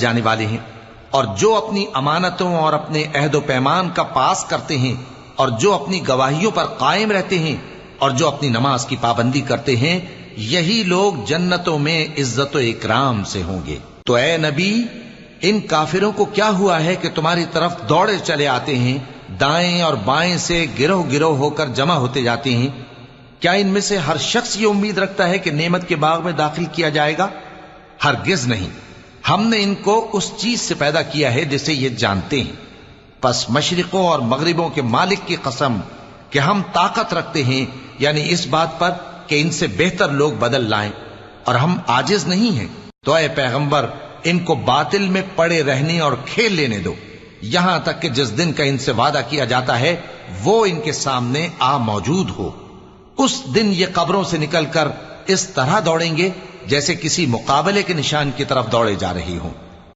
جانے والے ہیں، اور جو اپنی امانتوں اور اپنے عہد و پیمان کا پاس کرتے ہیں، اور جو اپنی گواہیوں پر قائم رہتے ہیں، اور جو اپنی نماز کی پابندی کرتے ہیں، یہی لوگ جنتوں میں عزت و اکرام سے ہوں گے۔ تو اے نبی، ان کافروں کو کیا ہوا ہے کہ تمہاری طرف دوڑے چلے آتے ہیں، دائیں اور بائیں سے گروہ گروہ ہو کر جمع ہوتے جاتے ہیں؟ کیا ان میں سے ہر شخص یہ امید رکھتا ہے کہ نعمت کے باغ میں داخل کیا جائے گا؟ ہرگز نہیں۔ ہم نے ان کو اس چیز سے پیدا کیا ہے جسے یہ جانتے ہیں، پس مشرقوں اور مغربوں کے مالک کی قسم کہ ہم طاقت رکھتے ہیں، یعنی اس بات پر کہ ان سے بہتر لوگ بدل لائیں، اور ہم عاجز نہیں ہیں۔ تو اے پیغمبر، ان کو باطل میں پڑے رہنے اور کھیل لینے دو، یہاں تک کہ جس دن کا ان سے وعدہ کیا جاتا ہے وہ ان کے سامنے آ موجود ہو۔ اس دن یہ قبروں سے نکل کر اس طرح دوڑیں گے جیسے کسی مقابلے کے نشان کی طرف دوڑے جا رہی ہوں۔